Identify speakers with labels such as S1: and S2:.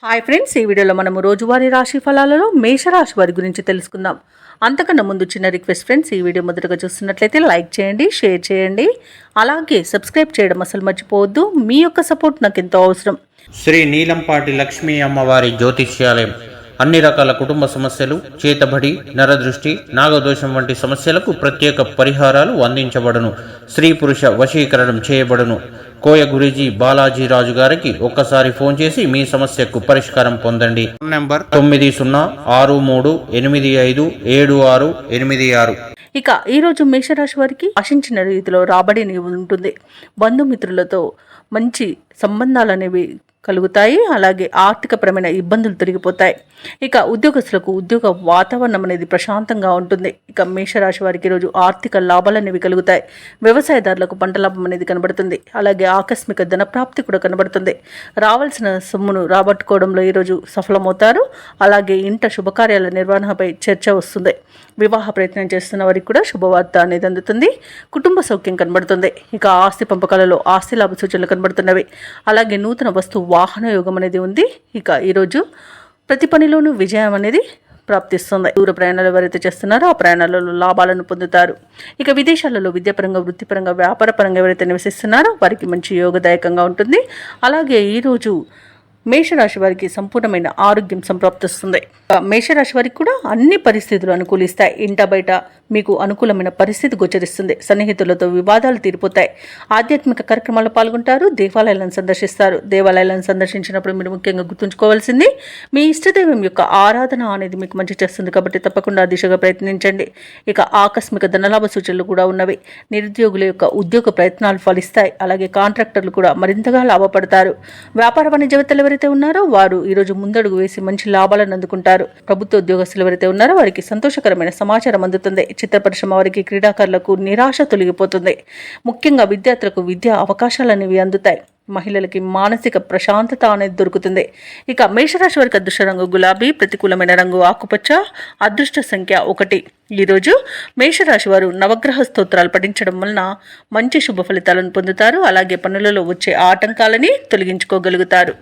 S1: Hi friends, ఈ వీడియోలో మనము రోజువారీ రాశి ఫలాలలో మేషరాశి వారి గురించి తెలుసుకుందాం. అంతకన్నా ముందు చిన్న రిక్వెస్ట్ ఫ్రెండ్స్, ఈ వీడియో మొదటగా చూస్తున్నట్లయితే లైక్ చేయండి, షేర్ చేయండి, అలాగే సబ్స్క్రైబ్ చేయడం అసలు మర్చిపోవద్దు. మీ యొక్క సపోర్ట్ నాకు ఎంతో అవసరం.
S2: శ్రీ నీలంపాటి లక్ష్మీ అమ్మవారి జ్యోతిష్యాలయం అన్ని రకాల కుటుంబ సమస్యలు, చేతబడి, నరదృష్టి, నాగదోషం వంటి సమస్యలకు ప్రత్యేక పరిహారాలు అందించబడును. స్త్రీ పురుష వశీకరణం చేయబడును. కోయ గురూజీ బాలాజీ రాజు గారికి ఒక్కసారి ఫోన్ చేసి మీ సమస్యకు పరిష్కారం పొందండి. Phone number 9063357686.
S1: ఇక ఈరోజు మేషరాశి వారికి ఆశించిన రీతిలో రాబడి ఉంటుంది. బంధుమిత్రులతో మంచి సంబంధాలు అనేవి కలుగుతాయి. అలాగే ఆర్థికపరమైన ఇబ్బందులు తొలగిపోతాయి. ఇక ఉద్యోగస్తులకు ఉద్యోగ వాతావరణం అనేది ప్రశాంతంగా ఉంటుంది. ఇక మేషరాశి వారికి ఈరోజు ఆర్థిక లాభాలు అనేవి కలుగుతాయి. వ్యవసాయదారులకు పంట లాభం అనేది కనబడుతుంది. అలాగే ఆకస్మిక ధనప్రాప్తి కూడా కనబడుతుంది. రావాల్సిన సొమ్మును రాబట్టుకోవడంలో ఈరోజు సఫలమవుతారు. అలాగే ఇంట శుభకార్యాల నిర్వహణపై చర్చ వస్తుంది. వివాహ ప్రయత్నం చేస్తున్న వారికి కూడా శుభవార్త అనేది అందుతుంది. కుటుంబ సౌఖ్యం కనబడుతుంది. ఇక ఆస్తి పంపకాలలో ఆస్తి లాభ సూచనలు కనబడుతున్నవి. అలాగే నూతన వస్తు వాహన యోగం అనేది ఉంది. ఇక ఈరోజు ప్రతి పనిలోనూ విజయం అనేది ప్రాప్తిస్తుంది. దూర ప్రయాణాలు ఎవరైతే చేస్తున్నారో ఆ ప్రయాణాలలో లాభాలను పొందుతారు. ఇక విదేశాలలో విద్యాపరంగా, వృత్తిపరంగా, వ్యాపారపరంగా ఎవరైతే నివసిస్తున్నారో వారికి మంచి యోగదాయకంగా ఉంటుంది. అలాగే ఈరోజు మేషరాశి వారికి సంపూర్ణమైన ఆరోగ్యం సంప్రాప్తిస్తుంది. మేషరాశి వారికి కూడా అన్ని పరిస్థితులు అనుకూలిస్తాయి. ఇంట బయట మీకు అనుకూలమైన పరిస్థితి గోచరిస్తుంది. సన్నిహితులతో వివాదాలు తీరిపోతాయి. ఆధ్యాత్మిక కార్యక్రమాల్లో పాల్గొంటారు. దేవాలయాలను సందర్శిస్తారు. దేవాలయాలను సందర్శించినప్పుడు మీరు ముఖ్యంగా గుర్తుంచుకోవాల్సింది మీ ఇష్టదైవం యొక్క ఆరాధన అనేది మీకు మంచి చేస్తుంది. కాబట్టి తప్పకుండా ఆ దిశగా ప్రయత్నించండి. ఇక ఆకస్మిక ధనలాభ సూచనలు కూడా ఉన్నవి. నిరుద్యోగుల యొక్క ఉద్యోగ ప్రయత్నాలు ఫలిస్తాయి. అలాగే కాంట్రాక్టర్లు కూడా మరింతగా లాభపడతారు. వ్యాపార వాణిజ్యవేత్తలు ఎవరైతే ఉన్నారో వారు ఈరోజు ముందడుగు వేసి మంచి లాభాలను అందుకుంటారు. ప్రభుత్వ ఉద్యోగస్తులు ఎవరైతే ఉన్నారో వారికి సంతోషకరమైన సమాచారం అందుతుంది. చిత్ర పరిశ్రమ వారికి, క్రీడాకారులకు నిరాశ తొలగిపోతుంది. ముఖ్యంగా విద్యార్థులకు విద్యా అవకాశాలు అనేవి అందుతాయి. మహిళలకి మానసిక ప్రశాంతత అనేది దొరుకుతుంది. ఇక మేషరాశి వారికి అదృష్ట రంగు గులాబీ, ప్రతికూలమైన రంగు ఆకుపచ్చ, అదృష్ట సంఖ్య 1. ఈరోజు మేషరాశి వారు నవగ్రహ స్తోత్రాలు పఠించడం వలన మంచి శుభ ఫలితాలను పొందుతారు. అలాగే పనులలో వచ్చే ఆటంకాలని తొలగించుకోగలుగుతారు.